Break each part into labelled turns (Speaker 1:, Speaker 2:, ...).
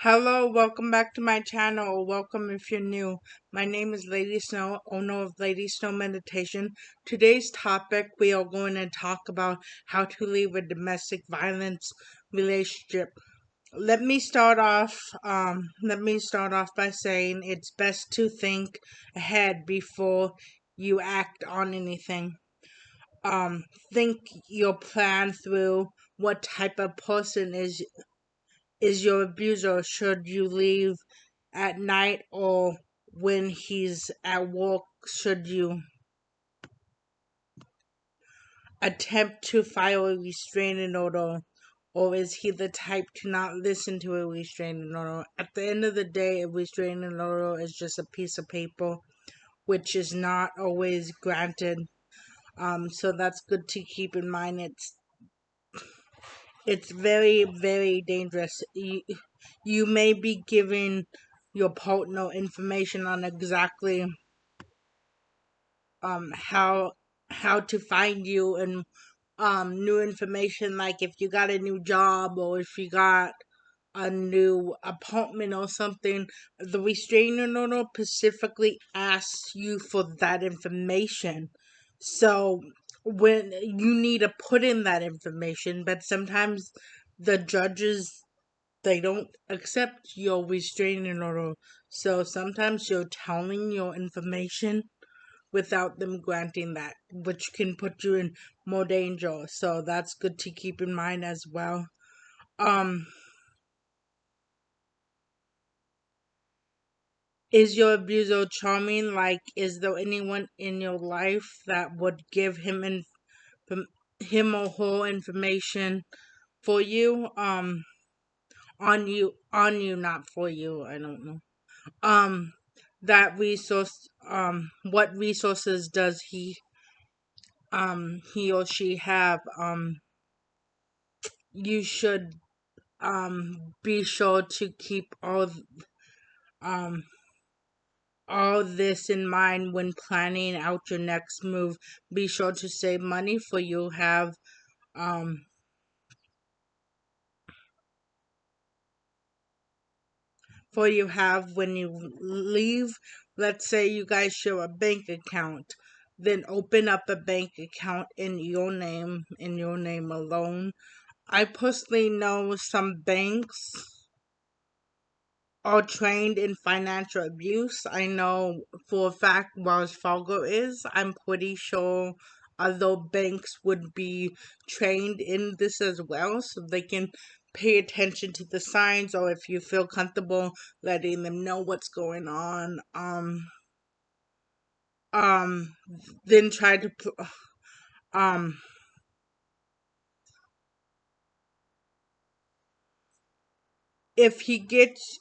Speaker 1: Hello, welcome back to my channel, or welcome if you're new. My name is Lady Snow, owner of Lady Snow Meditation. Today's topic, we are going to talk about how to leave a domestic violence relationship. Let me start off by saying it's best to think ahead before you act on anything. Think your plan through. What type of person is your abuser? Should you leave at night or when he's at work? Should you attempt to file a restraining order? Or is he the type to not listen to a restraining order? At the end of the day, a restraining order is just a piece of paper, which is not always granted. So that's good to keep in mind. It's very, very dangerous. You may be giving your partner information on exactly how to find you, and new information, like if you got a new job or if you got a new apartment or something. The restraining order specifically asks you for that information. So when you need to put in that information, but sometimes the judges, they don't accept your restraining order. So sometimes you're telling your information without them granting that, which can put you in more danger. So that's good to keep in mind as well. Um, is your abuser charming? Like, is there anyone in your life that would give him or her information for you? On you, not for you. I don't know. Um, that resource. What resources does he or she have? You should be sure to keep um all this in mind when planning out your next move. Be sure to save money um for you have when you leave. Let's say you guys share a bank account, then open up a bank account in your name alone. I personally know some banks are trained in financial abuse. I know for a fact Wells Fargo is. I'm pretty sure other banks would be trained in this as well, so they can pay attention to the signs, or if you feel comfortable letting them know what's going on. Um, then try to um if he gets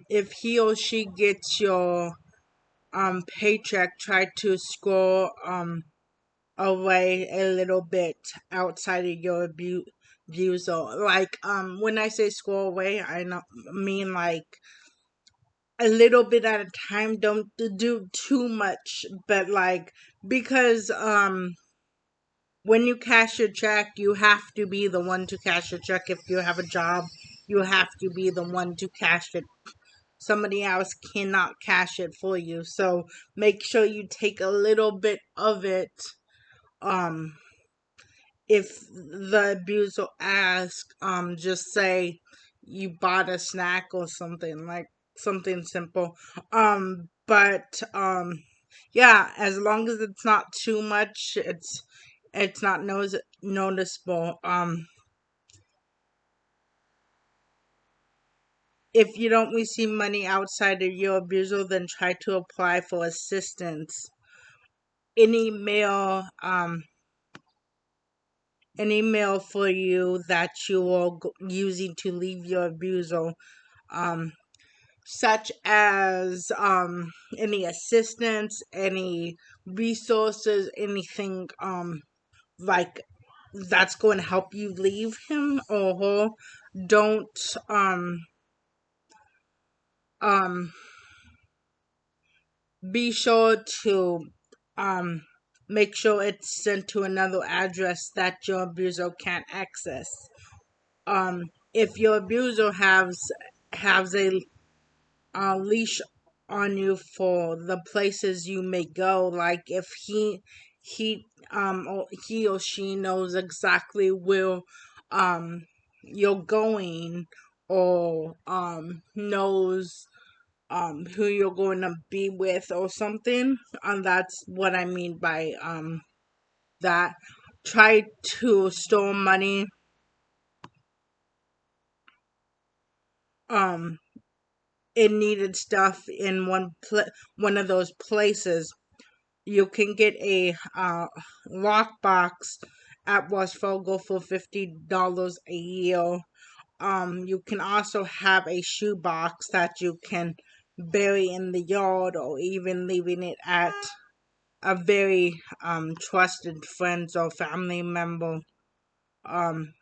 Speaker 1: if he or she gets your paycheck, try to score away a little bit outside of your abuser. Like when I say scroll away, I not mean like a little bit at a time. Don't do too much, but like, because when you cash your check, you have to be the one to cash your check. If you have a job, you have to be the one to cash it. Somebody else cannot cash it for you. So make sure you take a little bit of it. um if the abuser asks, just say you bought a snack or something, like something simple. But yeah, as long as it's not too much, it's not noticeable. If you don't receive money outside of your abuser, then try to apply for assistance. Any mail, for you that you are using to leave your abuser, um, such as any assistance, any resources, anything like that's going to help you leave him or her. Don't um be sure to um make sure it's sent to another address that your abuser can't access. If your abuser has has a leash on you for the places you may go. Like if he or she knows exactly where you're going, or knows who you're going to be with or something. And that's what I mean by that. Try to store money um in needed stuff in one of those places. You can get a lockbox at Wells Fargo for $50 a year. You can also have a shoebox that you can bury in the yard, or even leaving it at a very trusted friends or family member.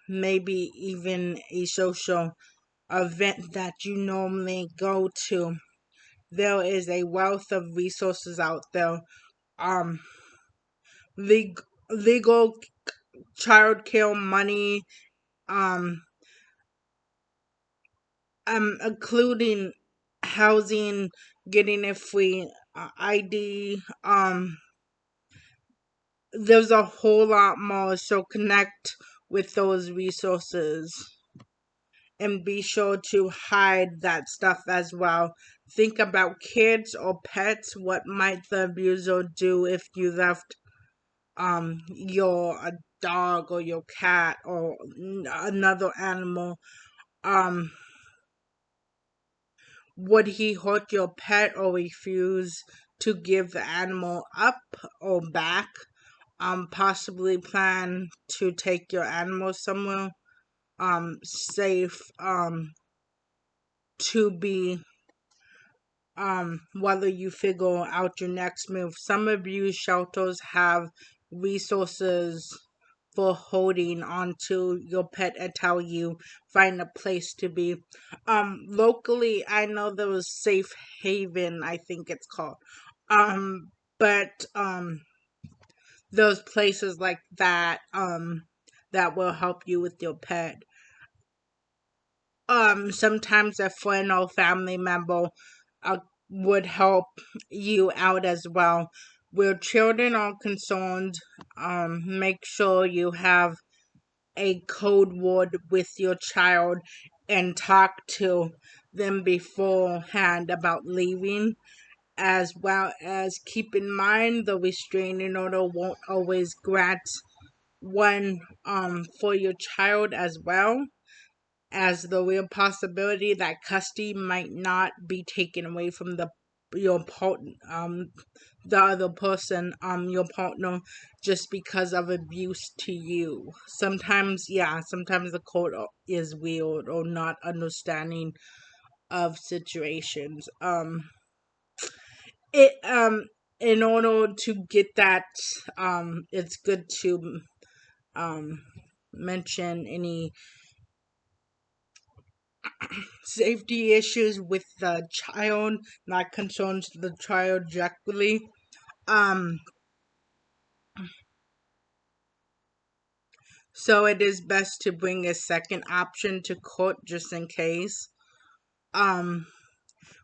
Speaker 1: Maybe even a social event that you normally go to. There is a wealth of resources out there. Um, legal child care money, um, including housing, getting a free ID. There's a whole lot more. So connect with those resources and be sure to hide that stuff as well. Think about kids or pets. What might the abuser do if you left your a dog or your cat or another animal? Um, would he hurt your pet or refuse to give the animal up or back? Possibly plan to take your animal somewhere safe to be whether you figure out your next move. Some abuse shelters have resources for holding onto your pet until you find a place to be. Locally, I know there was Safe Haven, I think it's called. But those places like that that will help you with your pet. Sometimes a friend or family member uh, would help you out as well. Where children are concerned, make sure you have a code word with your child and talk to them beforehand about leaving, as well as keep in mind the restraining order won't always grant one for your child, as well as the real possibility that custody might not be taken away from your partner, the other person, your partner, just because of abuse to you. Sometimes, yeah, sometimes the court is weird or not understanding of situations. It in order to get that, it's good to um mention any safety issues with the child that concerns the child directly. Um, so it is best to bring a second option to court just in case. Um,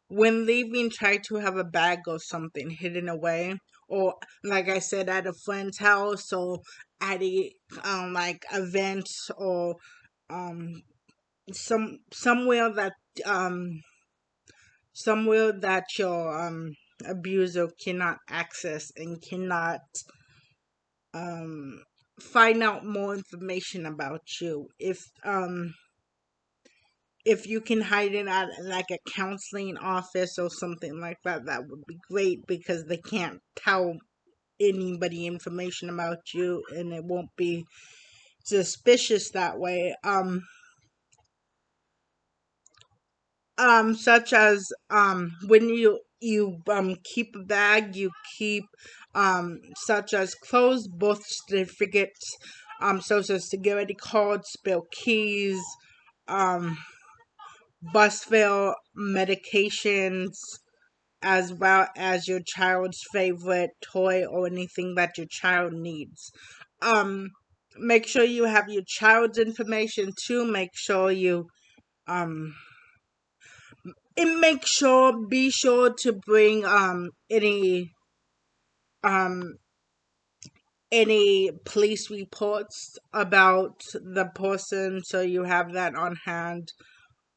Speaker 1: when leaving, try to have a bag or something hidden away, or like I said, at a friend's house, or at a like events, or um somewhere that um your abuser cannot access and cannot um find out more information about you. If you can hide it at like a counseling office or something like that, that would be great, because they can't tell anybody information about you and it won't be suspicious that way. Such as when you keep a bag, you keep such as clothes, birth certificates, social security cards, spare keys, um bus fare, medications, as well as your child's favorite toy or anything that your child needs. um Make sure you have your child's information too. Make sure you um and be sure to bring um any police reports about the person, so you have that on hand.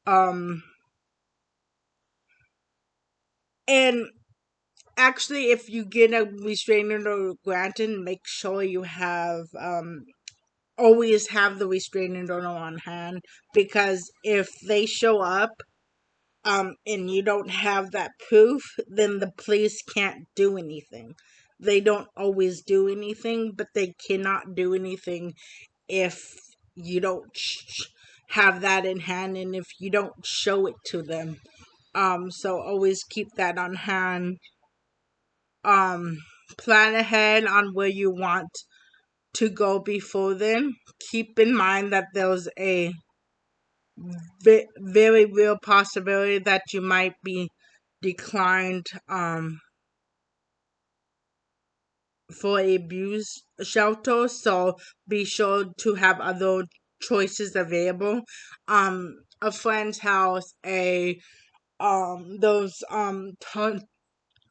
Speaker 1: Um and actually, if you get a restraining order granted, make sure you have always have the restraining order on hand, because if they show up and you don't have that proof, then the police can't do anything. They don't always do anything, but they cannot do anything if you don't have that in hand, and if you don't show it to them. So always keep that on hand. Um, Plan ahead on where you want to go before then. Keep in mind that there's a very real possibility that you might be declined for a abuse shelter, so be sure to have other choices available. A friend's house, a those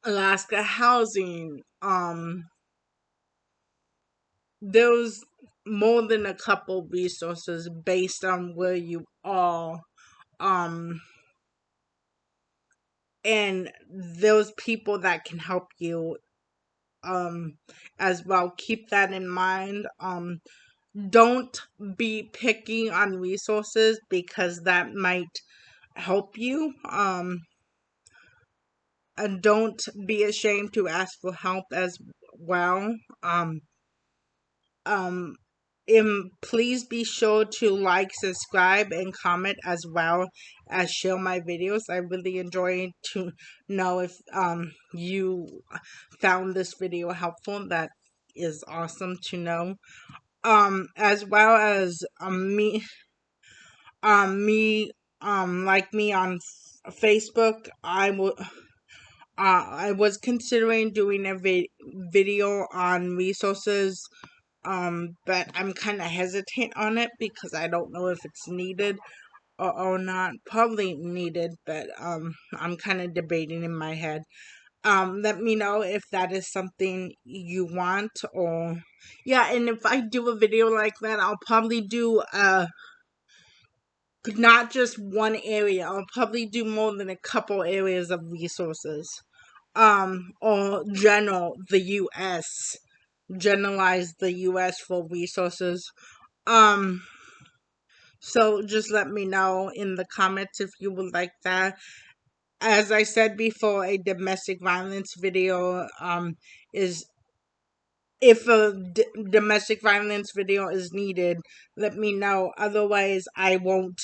Speaker 1: Alaska housing, there's more than a couple resources based on where you are. Um and those people that can help you as well. Keep that in mind. Don't be picky on resources, because that might help you. And don't be ashamed to ask for help as well. Um and please be sure to like, subscribe, and comment, as well as share my videos. I really enjoy to know if you found this video helpful. That is awesome to know. As well as me like me on Facebook. I was considering doing a video on resources, but I'm kind of hesitant on it because I don't know if it's needed or not. Probably needed, but I'm kind of debating in my head. Let me know if that is something you want, or yeah. And if I do a video like that, I'll probably do not just one area. I'll probably do more than a couple areas of resources. Or the US. Generalize the US for resources. Um, so just let me know in the comments if you would like that. As I said before, a domestic violence video is if a domestic violence video is needed, let me know. Otherwise, I won't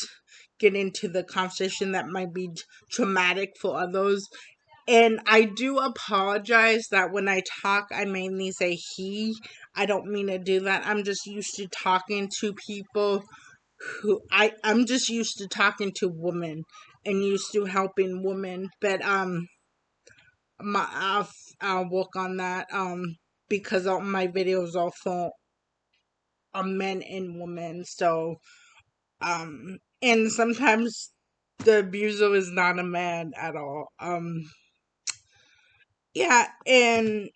Speaker 1: get into the conversation that might be traumatic for others. And I do apologize that when I talk, I mainly say he. I don't mean to do that. I'm just used to talking to people I'm just used to talking to women and used to helping women. But I'll work on that. Because all my videos are for men and women. So and sometimes the abuser is not a man at all. Yeah, and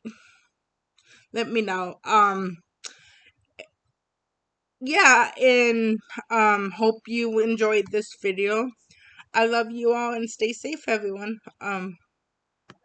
Speaker 1: let me know. Yeah, and hope you enjoyed this video. I love you all, and stay safe, everyone.